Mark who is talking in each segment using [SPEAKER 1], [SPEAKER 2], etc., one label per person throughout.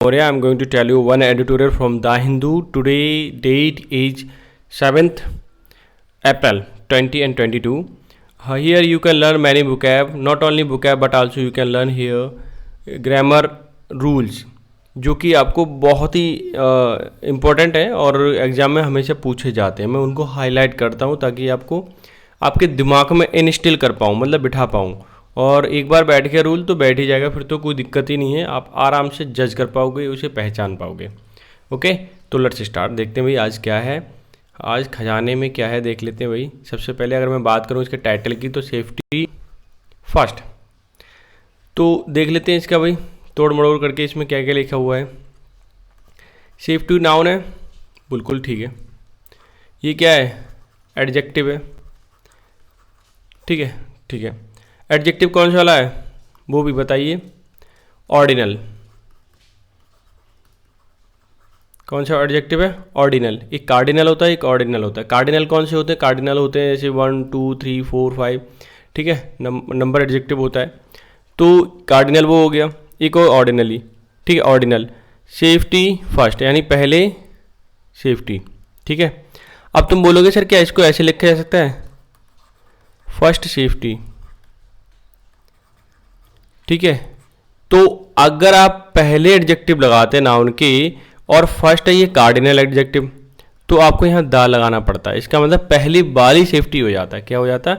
[SPEAKER 1] Moria. I'm going to tell you one editorial from The Hindu. Today date is 7th April 20 and 22. Here you can learn many vocab, not only vocab but also you can learn here grammar rules, जो कि आपको बहुत ही important है और exam में हमेशा पूछे जाते हैं. मैं उनको हाईलाइट करता हूँ ताकि आपको आपके दिमाग में इंस्टिल कर पाऊँ, मतलब बिठा पाऊँ. और एक बार बैठ गया रूल तो बैठ ही जाएगा, फिर तो कोई दिक्कत ही नहीं है. आप आराम से जज कर पाओगे, उसे पहचान पाओगे. ओके, तो लेट्स स्टार्ट. देखते हैं भाई आज क्या है, आज खजाने में क्या है देख लेते हैं भाई. सबसे पहले अगर मैं बात करूँ इसके टाइटल की तो सेफ्टी फर्स्ट. तो देख लेते हैं इसका भाई तोड़ मड़ोड़ करके इसमें क्या क्या लिखा हुआ है. सेफ्टी नाउन है, बिल्कुल ठीक है. ये क्या है, एडजेक्टिव है. ठीक है ठीक है. एडजेक्टिव कौन सा वाला है वो भी बताइए. ऑर्डिनल. कौन सा एडजेक्टिव है, ऑर्डिनल. एक कार्डिनल होता है, एक ऑर्डिनल होता है. कार्डिनल कौन से होते हैं, कार्डिनल होते हैं जैसे 1 2 3 4 5. ठीक है, नंबर एडजेक्टिव होता है. तो कार्डिनल वो हो गया. एक और ऑर्डिनली. ठीक है, ऑर्डिनल. सेफ्टी फर्स्ट यानी पहले सेफ्टी. ठीक है. अब तुम बोलोगे सर क्या इसको ऐसे लिखा जा सकता है, फर्स्ट सेफ्टी. ठीक है. तो अगर आप पहले एडजेक्टिव लगाते हैं नाउन के और फर्स्ट है ये कार्डिनल एडजेक्टिव तो आपको यहाँ दा लगाना पड़ता है. इसका मतलब पहली वाली सेफ्टी हो जाता है. क्या हो जाता है,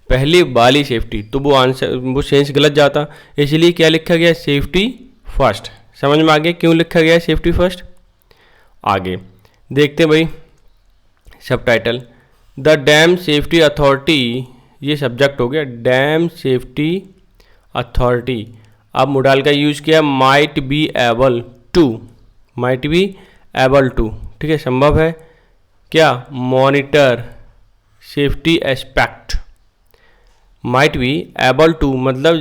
[SPEAKER 1] पहली वाली सेफ्टी. तो वो आंसर वो सेंस गलत जाता. इसलिए क्या लिखा गया, सेफ्टी फर्स्ट. समझ में आ गया क्यों लिखा गया है सेफ्टी फर्स्ट. आगे देखते हैं भाई सब title. The dam safety authority, ये सब्जेक्ट हो गया. Dam safety authority. अब मोडाल का यूज किया might be able to. Might be able to. ठीक है, संभव है क्या, monitor safety aspect. Might be able to मतलब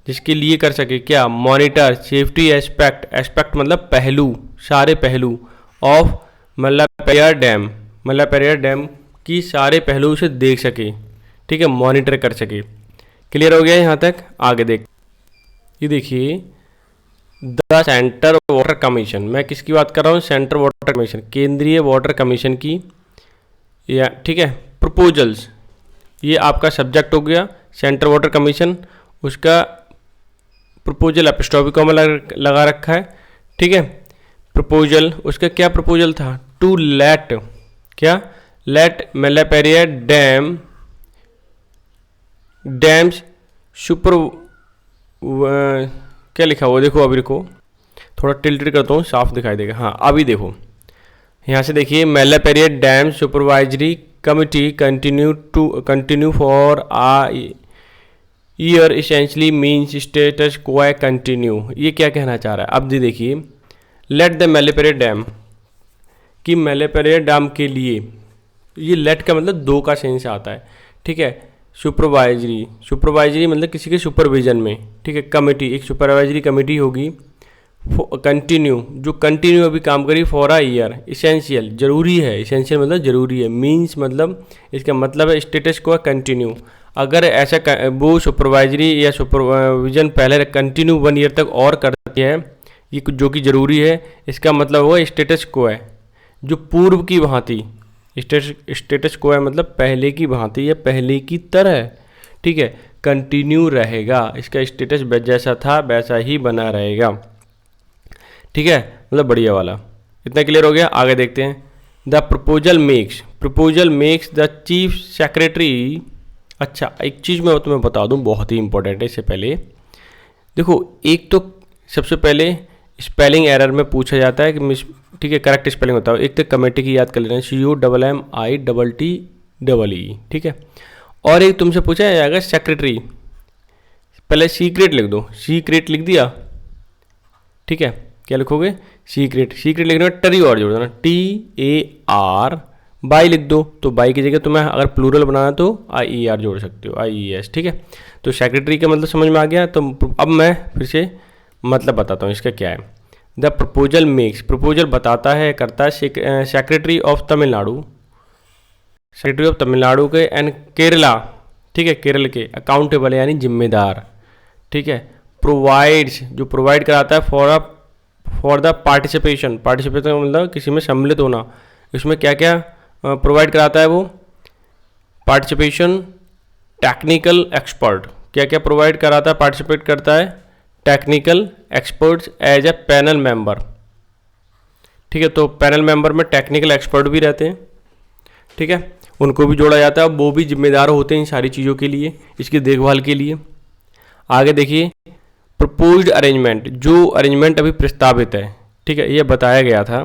[SPEAKER 1] जिसके लिए कर सके क्या, मॉनिटर सेफ्टी एस्पेक्ट. एस्पेक्ट मतलब पहलू, सारे पहलू. ऑफ मल्लापेरियार डैम, मल्लापेरियार डैम की सारे पहलू से देख सके. ठीक है, मॉनिटर कर सके. क्लियर हो गया यहाँ तक. आगे देख, ये देखिए द सेंटर वाटर कमीशन. मैं किसकी बात कर रहा हूँ, सेंटर वाटर कमीशन, केंद्रीय वाटर कमीशन की. या ठीक है, प्रपोजल्स ये आपका सब्जेक्ट हो गया. सेंटर वाटर कमीशन, उसका प्रपोजल एपिस्ट्रोफी कॉमा लगा रखा है. ठीक है, प्रपोजल उसका क्या प्रपोजल था, टू लेट, क्या लेट मल्लापेरियार डैम डैम्स सुपर क्या लिखा हुआ देखो. अभी देखो थोड़ा टिल्टेड करता हूँ, साफ दिखाई देगा. हाँ अभी देखो यहाँ से देखिए, Mullaperiyar dam supervisory committee continue for a year essentially means status quo continue. ये क्या कहना चाह रहा है. अब देखिए लेट द मल्लापेरियार डैम, कि मल्लापेरियार डैम के लिए, ये लेट का मतलब दो का सेंस आता है. ठीक है, सुपरवाइजरी, सुपरवाइजरी मतलब किसी के सुपरविजन में. ठीक है, कमेटी, एक सुपरवाइजरी कमेटी होगी. कंटिन्यू, जो कंटिन्यू अभी काम करी. फॉर आ ईयर, इसेंशियल जरूरी है. इसेंशियल मतलब जरूरी है. मीन्स मतलब इसका मतलब है स्टेटस को कंटिन्यू. अगर ऐसा वो सुपरवाइजरी या सुपरविजन पहले कंटिन्यू 1 ईयर तक और करती है, ये जो कि ज़रूरी है, इसका मतलब वो स्टेटस को है जो पूर्व की भांति. स्टेटस को है मतलब पहले की भांति या पहले की तरह. ठीक है, कंटिन्यू रहेगा. इसका स्टेटस जैसा था वैसा ही बना रहेगा. ठीक है, मतलब बढ़िया वाला. इतना क्लियर हो गया. आगे देखते हैं. The proposal makes the chief secretary. अच्छा एक चीज़ मैं तुम्हें बता दूं, बहुत ही इंपॉर्टेंट है. इससे पहले देखो, एक तो सबसे पहले स्पेलिंग एरर में पूछा जाता है कि ठीक है करेक्ट स्पेलिंग होता है. एक तो कमेटी की याद कर लेना, CUMMITTE. ठीक है, और एक तुमसे पूछा जाएगा सेक्रेटरी. पहले सीक्रेट लिख दो. सीक्रेट लिख दिया. ठीक है, क्या लिखोगे, सीक्रेट. सीक्रेट लिखने में टरी और जोड़ देना, TAR. बाई लिख दो तो बाई की जगह तुम्हें अगर प्लूरल बनाना तो IER जोड़ सकते हो, IES. ठीक है, तो सेक्रेटरी का मतलब समझ में आ गया. तो अब मैं फिर से मतलब बताता हूँ इसका क्या है. द प्रपोजल मेक्स, प्रपोजल बताता है, करता है secretary of Tamil Nadu, secretary of Tamil Nadu के एंड केरला. ठीक है, केरल के अकाउंटेबल यानी जिम्मेदार. ठीक है, प्रोवाइड्स जो प्रोवाइड कराता है for a for the participation, participation मतलब किसी में सम्मिलित होना, इसमें क्या क्या प्रोवाइड कराता है वो पार्टिसिपेशन, टेक्निकल एक्सपर्ट, क्या क्या प्रोवाइड कराता है, पार्टिसिपेट करता है technical experts as a panel member. ठीक है, तो पैनल मेंबर में टेक्निकल एक्सपर्ट भी रहते हैं, ठीक है, उनको भी जोड़ा जाता है, वो भी जिम्मेदार होते हैं इन सारी चीज़ों के लिए, इसकी देखभाल के लिए। आगे देखिए प्रपोज्ड अरेंजमेंट, जो अरेंजमेंट अभी प्रस्तावित है, ठीक है, ये बताया गया था,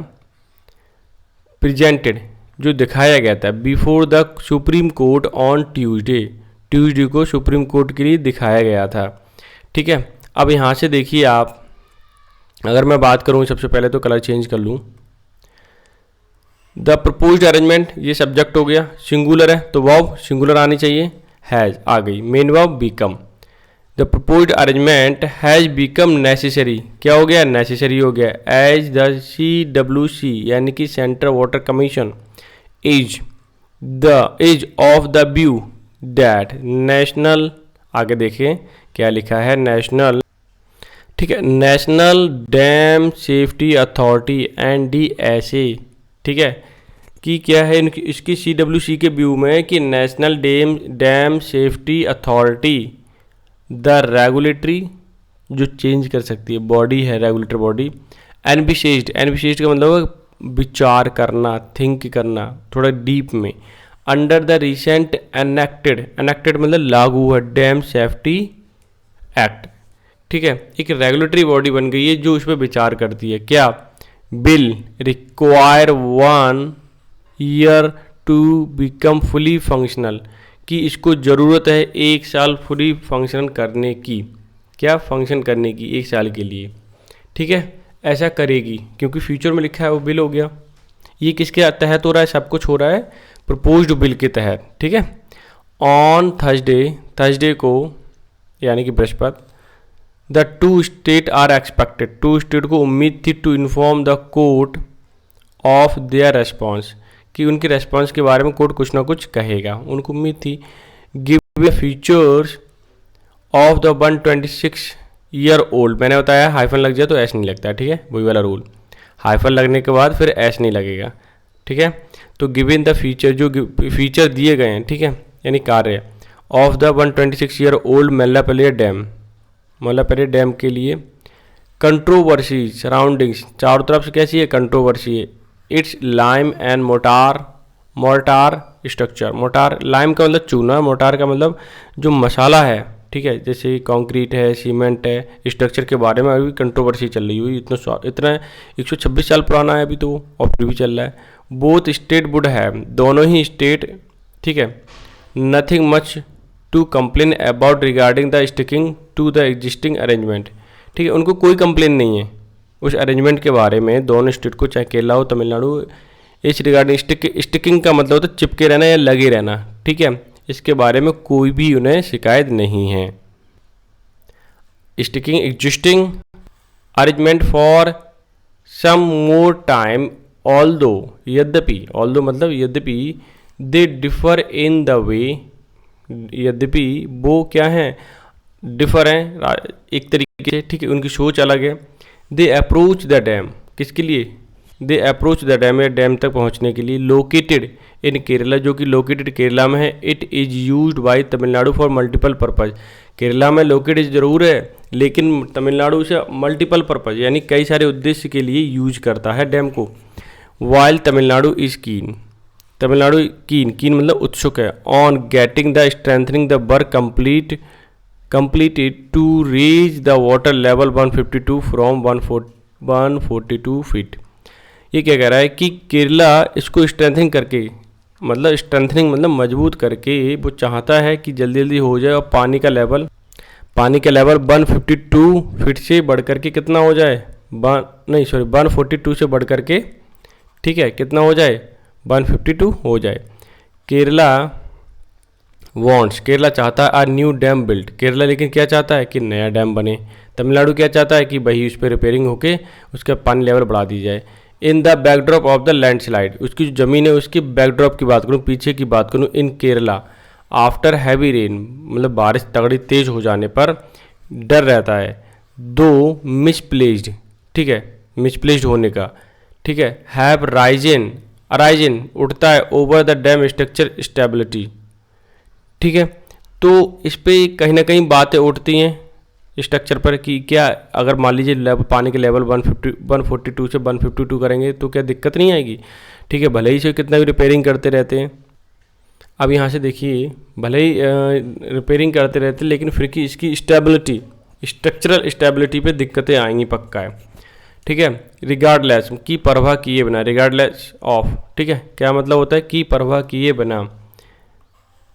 [SPEAKER 1] प्रेजेंटेड जो दिखाया गया था before the supreme court on Tuesday को सुप्रीम कोर्ट के लिए दिखाया गया था। ठीक है, अब यहाँ से देखिए आप, अगर मैं बात करूँ सबसे पहले तो कलर चेंज कर लूँ, द प्रपोज्ड अरेंजमेंट ये सब्जेक्ट हो गया, सिंगुलर है तो वर्ब सिंगुलर आनी चाहिए, हैज़ आ गई, main verb become, the proposed arrangement has become necessary, क्या हो गया, नेसेसरी हो गया, एज द CWC यानी कि central water commission is of the view that national, आगे देखिए क्या लिखा है, नेशनल, ठीक है, national dam safety authority NDSA, ठीक है, कि क्या है इनकी, इसकी CWC के व्यू में कि national dam safety authority the regulatory जो चेंज कर सकती है बॉडी है, रेगुलेटरी बॉडी, एनविशेस्ड का मतलब विचार करना, थिंक करना थोड़ा डीप में, अंडर द रिसेंट एनेक्टेड मतलब लागू है डैम सेफ्टी एक्ट। ठीक है, एक रेगुलेटरी बॉडी बन गई है जो उस पर विचार करती है, क्या, bill require 1 year to become fully functional, कि इसको ज़रूरत है 1 साल फुली फंक्शन करने की, क्या, फंक्शन करने की 1 साल के लिए। ठीक है, ऐसा करेगी क्योंकि फ्यूचर में लिखा है वो बिल हो गया, ये किसके तहत हो रहा है, सब कुछ हो रहा है प्रपोज्ड बिल के तहत। ठीक है, ऑन थर्सडे को यानी कि बृहस्पति, the 2 state are expected, 2 state को उम्मीद थी to inform the court of their response, कि उनके रेस्पॉन्स के बारे में कोर्ट कुछ ना कुछ कहेगा, उनको उम्मीद थी। Give features of the 126 year old, मैंने बताया हाइफन लग जाए तो एस नहीं लगता है, ठीक है, वही वाला रूल, हाइफन लगने के बाद फिर एस नहीं लगेगा। ठीक है, तो गिवन द फीचर, जो फीचर दिए गए हैं, ठीक है, यानी कार्य of the 126 year old Mullaperiyar dam के लिए, कंट्रोवर्सी सराउंडिंग्स, चारों तरफ से कैसी है, कंट्रोवर्सी है, it's lime and mortar structure, mortar lime का मतलब चूना, मोर्टार का मतलब जो मसाला है, ठीक है, जैसे कंक्रीट है, सीमेंट है, स्ट्रक्चर के बारे में अभी कंट्रोवर्सी चल रही हुई, इतना 126 साल पुराना है अभी तो, और फिर भी चल रहा है। बोथ स्टेट वुड हैव, दोनों ही स्टेट, ठीक है, nothing much to complain about regarding the sticking to the existing arrangement, ठीक है, उनको कोई कंप्लेन नहीं है उस अरेंजमेंट के बारे में, दोनों स्टेट को, चाहे केरला हो तमिलनाडु, इस रिगार्डिंग स्टिकिंग का मतलब होता है चिपके रहना या लगे रहना, ठीक है, इसके बारे में कोई भी उन्हें शिकायत नहीं है। Sticking existing arrangement for some more time although मतलब यद्यपि they differ in the way, यद्यपि वो क्या है, डिफर हैं एक तरीके से, ठीक है, उनकी सोच अलग है। दे अप्रोच द डैम, किसके लिए, दे अप्रोच द डैम, या डैम तक पहुंचने के लिए, लोकेटेड इन केरला, जो कि लोकेटेड केरला में है, it is used by Tamil Nadu for multiple purpose, Kerala में लोकेटेड जरूर है लेकिन तमिलनाडु से मल्टीपल पर्पज़ यानी कई सारे उद्देश्य के लिए यूज करता है डैम को। वाइल तमिलनाडु इज़ कीन, तमिलनाडु कीन मतलब उत्सुक है, on getting the strengthening the work completed to raise the water level 152 from 142 feet। ये क्या कह रहा है कि केरला इसको स्ट्रेंथनिंग करके, मतलब स्ट्रेंथनिंग मतलब मजबूत करके, वो चाहता है कि जल्दी जल्दी हो जाए और पानी का लेवल 152 फीट से बढ़ करके कितना हो जाए, 142 से बढ़ करके, ठीक है, कितना हो जाए, 152 हो जाए। केरला वॉन्ट्स, केरला चाहता है आ न्यू डैम बिल्ड, केरला लेकिन क्या चाहता है कि नया डैम बने। तमिलनाडु क्या चाहता है कि भाई उस पर रिपेयरिंग होके उसका पानी लेवल बढ़ा दी जाए। In the backdrop of the landslide, उसकी जो ज़मीन है उसकी बैकड्रॉप की बात करूँ, पीछे की बात करूँ, इन केरला आफ्टर हैवी रेन मतलब बारिश तगड़ी तेज हो जाने पर डर रहता है, दो मिसप्लेस्ड, ठीक है, मिसप्लेस्ड होने का, ठीक है। हैव राइजन, अराइजन उठता है over the dam structure stability, ठीक है। तो इस पे कहीं ना कहीं बातें उठती हैं स्ट्रक्चर पर कि क्या अगर मान लीजिए लेवल पानी के लेवल 142 से 152 करेंगे तो क्या दिक्कत नहीं आएगी, ठीक है। भले ही से कितना भी रिपेयरिंग करते रहते हैं, अब यहाँ से देखिए भले ही रिपेयरिंग करते रहते हैं लेकिन फिर की इसकी स्टेबिलिटी, स्ट्रक्चरल स्टेबिलिटी पे दिक्कतें आएंगी, पक्का है, ठीक है। रिगार्डलेस की परवाह किए बिना, रिगार्डलेस ऑफ, ठीक है। क्या मतलब होता है कि परवाह किए बिना,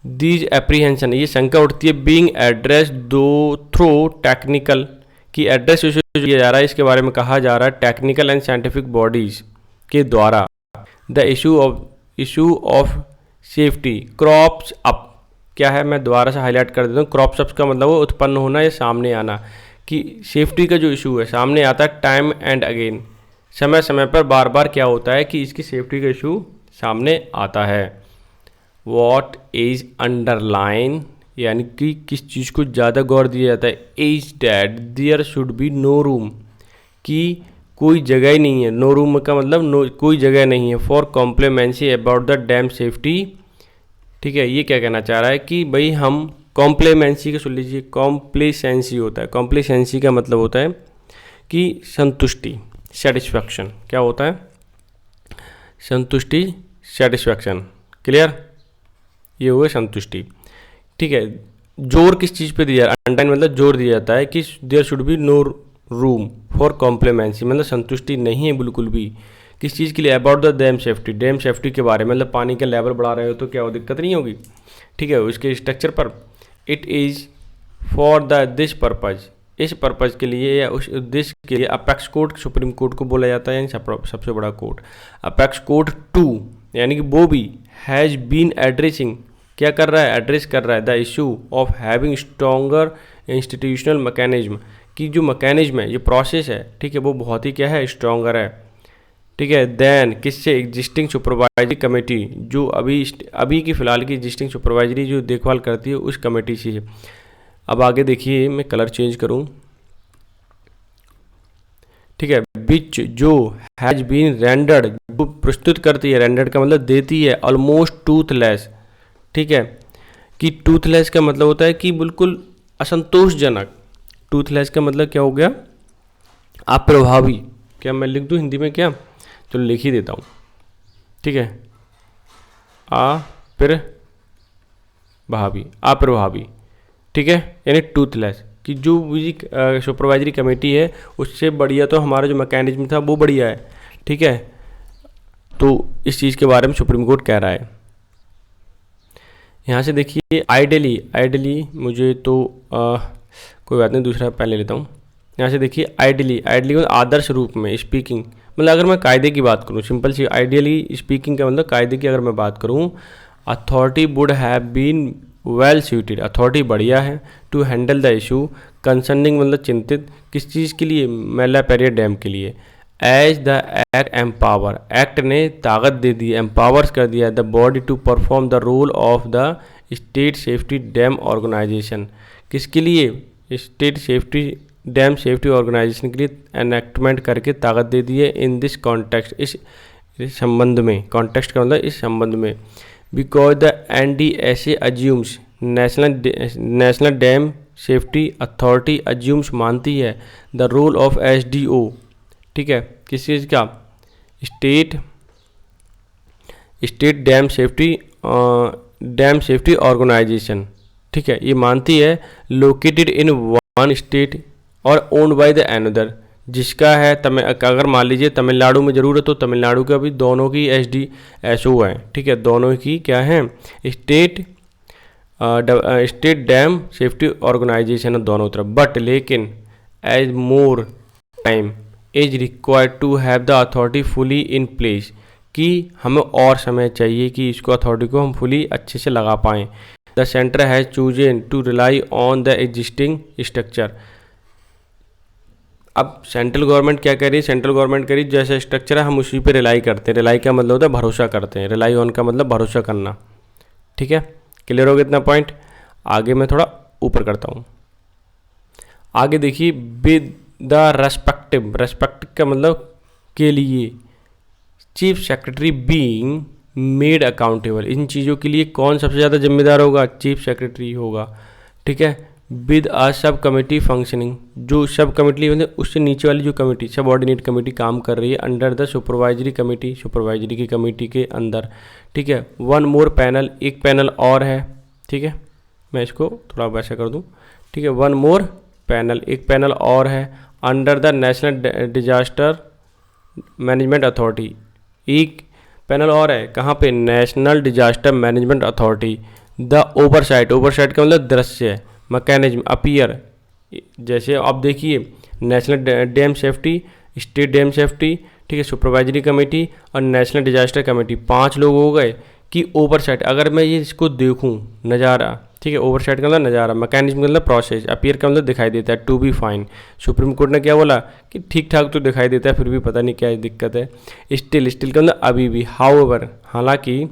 [SPEAKER 1] दीज एप्रीहेंशन ये शंका उठती है, बीइंग एड्रेस दो थ्रू टेक्निकल, की एड्रेस इशू किया जा रहा है, इसके बारे में कहा जा रहा है टेक्निकल एंड साइंटिफिक बॉडीज के द्वारा। The issue of safety crops up, क्या है मैं दोबारा से हाईलाइट कर देता हूँ। क्रॉप्स अप का मतलब वो उत्पन्न होना या सामने आना, कि सेफ्टी का जो इशू है सामने आता है टाइम एंड अगेन, समय समय पर बार बार क्या होता है कि इसकी सेफ्टी का इशू सामने आता है। वॉट इज अंडरलाइन, यानी कि किस चीज़ को ज़्यादा गौर दिया जाता है, is that there should be no room, कि कोई जगह ही नहीं है, नो रूम का मतलब नो कोई जगह नहीं है, for complacency about the dam safety, ठीक है। ये क्या कहना चाह रहा है कि भाई हम कॉम्प्लीमेंसी का सुन लीजिए, कॉम्प्लेसेंसी होता है, कॉम्प्लेसेंसी का मतलब होता है कि संतुष्टि, सेटिस्फैक्शन, क्या होता है संतुष्टि, सेटिस्फैक्शन, क्लियर, ये हुए संतुष्टि, ठीक है। जोर किस चीज़ पे दिया, अंडरलाइन मतलब जोर दिया जाता है कि there should be no room for complacency, मतलब संतुष्टि नहीं है बिल्कुल भी, किस चीज़ के लिए, about the dam safety, dam safety के बारे में, मतलब पानी का लेवल बढ़ा रहे हो तो क्या वो दिक्कत नहीं होगी, ठीक है, उसके स्ट्रक्चर पर। It is for the this purpose, इस पर्पज़ के लिए या उस उद्देश्य के लिए अपेक्स कोर्ट, सुप्रीम कोर्ट को बोला जाता है, यानी सबसे बड़ा कोर्ट, अपेक्स कोर्ट 2, यानी कि वो भी हैज़ बीन एड्रेसिंग, क्या कर रहा है, एड्रेस कर रहा है the issue of having stronger institutional mechanism, की जो मैकेनिज्म है, ये प्रोसेस है, ठीक है, वो बहुत ही क्या है, स्ट्रॉन्गर है, ठीक है, देन किससे, एग्जिस्टिंग सुपरवाइजरी कमेटी, जो अभी की फ़िलहाल की एग्जिस्टिंग सुपरवाइजरी जो देखभाल करती है उस कमेटी से। अब आगे देखिए, मैं कलर चेंज करूं, ठीक है, विच जो हैज बीन रेंडर्ड, जो प्रस्तुत करती है, रेंडर्ड का मतलब देती है, ऑलमोस्ट टूथलेस, ठीक है, कि टूथलेस का मतलब होता है कि बिल्कुल असंतोषजनक, टूथलेस का मतलब क्या हो गया, अप्रभावी, क्या मैं लिख दूं हिंदी में, क्या चलो लिख ही देता हूँ, ठीक है, अप्रभावी, अप्रभावी, ठीक है, यानी टूथलेस, कि जो सुपरवाइजरी कमेटी है उससे बढ़िया तो हमारा जो मैकेनिज्म था वो बढ़िया है, ठीक है। तो इस चीज़ के बारे में सुप्रीम कोर्ट कह रहा है। यहाँ से देखिए आइडली मुझे तो कोई बात नहीं, दूसरा पेन ले लेता हूँ। यहाँ से देखिए आइडली को आदर्श रूप में, स्पीकिंग मतलब अगर मैं कायदे की बात करूँ, सिंपल सी आइडियली स्पीकिंग का मतलब कायदे की अगर मैं बात करूँ, authority would have been well suited, authority बढ़िया है, to handle the issue concerning मतलब चिंतित, किस चीज़ के लिए, मैलापेरिया डैम के लिए, as the act empower, act ने ताकत दे दी, एम्पावर्स कर दिया the body to perform the role of the state safety dam organisation, किसके लिए, state safety dam safety organisation के लिए एनेक्टमेंट करके ताकत दे दी है। इन दिस कॉन्टेक्स्ट, इस संबंध में, कॉन्टेक्स्ट का मतलब इस संबंध में, because the NDSA assumes, national dam safety authority assumes मानती है द रोल ऑफ SDO, ठीक है, किस चीज़ का, स्टेट डैम सेफ्टी ऑर्गेनाइजेशन, ठीक है, ये मानती है लोकेटेड इन वन स्टेट और ओन्ड बाय द अनदर, जिसका है अगर मान लीजिए तमिलनाडु में ज़रूर है तो तमिलनाडु का भी दोनों की SDSO है, ठीक है, दोनों की क्या है, स्टेट डैम सेफ्टी ऑर्गेनाइजेशन है दोनों तरफ, बट लेकिन as more time is required to have the authority fully in place, कि हमें और समय चाहिए कि इसको अथॉरिटी को हम फुली अच्छे से लगा पाएँ। The centre has chosen to rely on the existing structure, अब सेंट्रल गवर्नमेंट क्या कह रही है, सेंट्रल गवर्नमेंट कह रही है जैसा स्ट्रक्चर है हम उसी पे रिलाई करते हैं, रिलाई का मतलब होता है भरोसा करते हैं, रिलाई ऑन का मतलब भरोसा करना, ठीक है, क्लियर हो गया इतना पॉइंट। आगे मैं थोड़ा ऊपर करता हूँ, आगे देखिए, द रेस्पेक्टिव का मतलब के लिए, chief secretary being made accountable, इन चीज़ों के लिए कौन सबसे ज़्यादा जिम्मेदार होगा? चीफ सेक्रेटरी होगा, ठीक है। With a sub committee functioning, जो सब कमेटी मतलब उससे नीचे वाली जो कमेटी, सबऑर्डिनेट कमेटी काम कर रही है under the supervisory committee, supervisory की कमेटी के अंदर, ठीक है। वन मोर पैनल, एक पैनल और है, ठीक है। मैं इसको थोड़ा वैसा कर दूं, ठीक है। वन मोर पैनल, एक पैनल और है under the national disaster management authority, एक पैनल और है कहाँ पे? National disaster management authority. The oversight का मतलब दृश्य, मैकेनिज्म अपीयर, जैसे आप देखिए national dam safety, state dam safety, ठीक है, सुपरवाइजरी कमेटी और नेशनल डिजास्टर कमेटी, 5 लोग हो गए कि ओवरसाइट। अगर मैं ये इसको देखूं नज़ारा, ठीक है, ओवरसाइट का मतलब नज़ारा, मैकेनिज्म का मतलब प्रोसेस, अपीयर का मतलब दिखाई देता है, to be fine. Supreme court ने क्या बोला कि ठीक ठाक तो दिखाई देता है, फिर भी पता नहीं क्या दिक्कत है। स्टिल का मतलब अभी भी, हाउएवर हालांकि,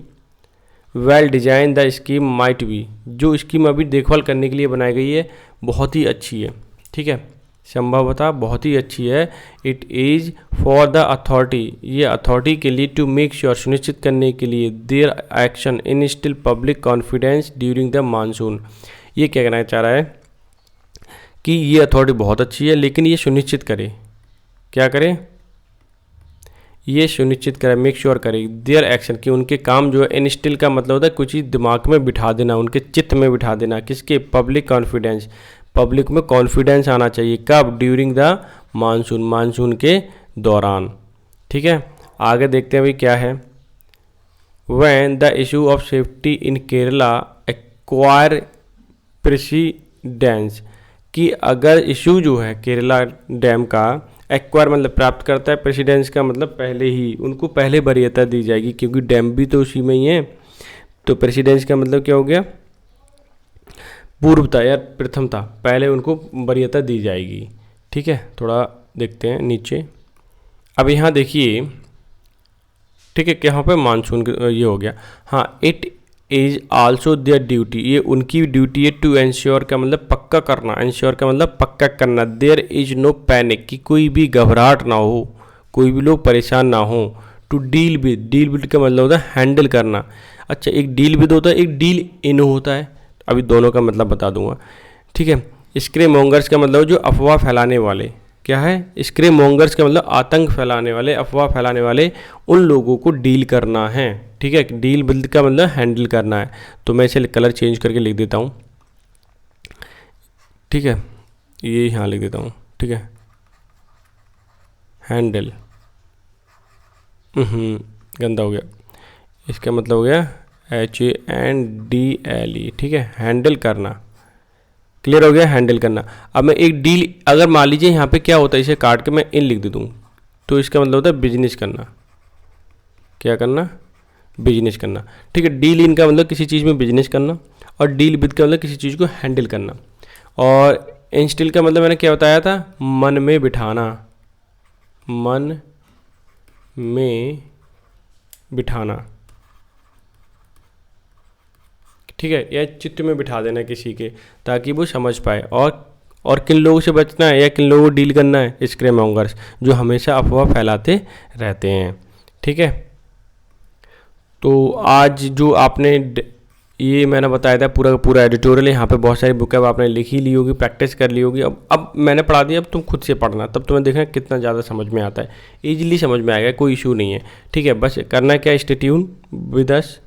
[SPEAKER 1] well design the scheme might be, जो स्कीम अभी देखभाल करने के लिए बनाई गई है बहुत ही अच्छी है, ठीक है, संभवतः बहुत ही अच्छी है। It is for the authority, ये अथॉरिटी के लिए, टू मेक श्योर सुनिश्चित करने के लिए, their action in still public confidence during the monsoon. ये क्या कहना चाह रहा है कि ये अथॉरिटी बहुत अच्छी है, लेकिन ये सुनिश्चित करे, क्या करे? ये सुनिश्चित करे, मेक श्योर करे, देयर एक्शन, कि उनके काम जो है, इंस्टिल का मतलब होता है कुछ चीज़ दिमाग में बिठा देना, उनके चित्त में बिठा देना, किसके? पब्लिक कॉन्फिडेंस, पब्लिक में कॉन्फिडेंस आना चाहिए, कब? ड्यूरिंग द मानसून, मानसून के दौरान, ठीक है। आगे देखते हैं भाई क्या है। When the issue of safety in Kerala acquire precedence, कि अगर इशू जो है केरला डैम का, एक्वायर मतलब प्राप्त करता है, प्रेसिडेंस का मतलब पहले ही, उनको पहले वरीयता दी जाएगी, क्योंकि डैम भी तो उसी में ही है। तो प्रेसिडेंस का मतलब क्या हो गया? पूर्वता या प्रथमता, पहले उनको वरीयता दी जाएगी, ठीक है। थोड़ा देखते हैं नीचे, अब यहाँ देखिए, ठीक है, कि यहाँ पे मानसून ये हो गया। हाँ, it is also there duty, ये उनकी ड्यूटी है, टू एंश्योर का मतलब पक्का करना, एंश्योर का मतलब पक्का करना, देयर इज नो पैनिक, कि कोई भी घबराहट ना हो, कोई भी लोग परेशान ना हो। टू डील विद का मतलब होता है हैंडल करना। अच्छा, एक डील विद होता है, एक डील इन होता है, अभी दोनों का मतलब बता दूंगा, ठीक है। स्क्रे मॉन्गर्स का मतलब जो अफवाह फैलाने वाले, क्या है? स्क्रे मॉन्गर्स का मतलब आतंक फैलाने वाले, अफवाह फैलाने वाले, उन लोगों को डील करना है, ठीक है। डील विद का मतलब हैंडल करना है। तो मैं इसे कलर चेंज करके लिख देता हूँ, ठीक है, ये यहाँ लिख देता हूँ, ठीक है, हैंडल, गंदा हो गया, इसका मतलब हो गया HANDLE, ठीक है, हैंडल करना, क्लियर हो गया, हैंडल करना। अब मैं एक डील, अगर मान लीजिए यहाँ पे क्या होता है, इसे काट के मैं इन लिख दे दूँ, तो इसका मतलब होता है बिजनेस करना, क्या करना? बिजनेस करना, ठीक है। डील इन का मतलब किसी चीज़ में बिजनेस करना, और डील विद का मतलब किसी चीज़ को हैंडल करना, और इंस्टिल का मतलब मैंने क्या बताया था? मन में बिठाना, मन में बिठाना, ठीक है, या चित्त में बिठा देना किसी के, ताकि वो समझ पाए। और किन लोगों से बचना है या किन लोगों को डील करना है? स्क्रे मॉन्गर्स, जो हमेशा अफवाह फैलाते रहते हैं, ठीक है। तो आज जो आपने ये मैंने बताया था पूरा पूरा एडिटोरियल, यहाँ पे बहुत सारी बुक आपने लिखी ली होगी, प्रैक्टिस कर ली होगी। अब मैंने पढ़ा दिया, अब तुम खुद से पढ़ना, तब तुम्हें देखना कितना ज़्यादा समझ में आता है, ईजिली समझ में आएगा, कोई इशू नहीं है, ठीक है। बस करना क्या, स्टे ट्यून विद अस,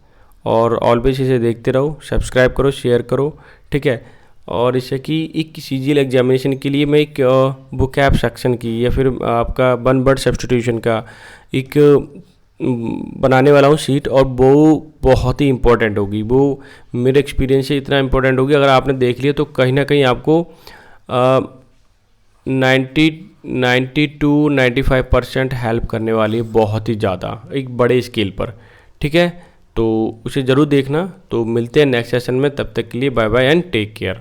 [SPEAKER 1] और ऑलवेज इसे देखते रहो, सब्सक्राइब करो, शेयर करो, ठीक है। और इससे कि एक CGL एग्जामिनेशन के लिए मैं एक बुक ऐप सेक्शन की या फिर आपका वन वर्ड सब्स्टिट्यूशन का एक बनाने वाला हूँ शीट, और वो बहुत ही इंपॉर्टेंट होगी, वो मेरे एक्सपीरियंस से इतना इंपॉर्टेंट होगी, अगर आपने देख लिया तो कहीं ना कहीं आपको 90 to 95% हेल्प करने वाली है, बहुत ही ज़्यादा, एक बड़े स्केल पर, ठीक है। तो उसे ज़रूर देखना। तो मिलते हैं नेक्स्ट सेशन में, तब तक के लिए bye bye and take care.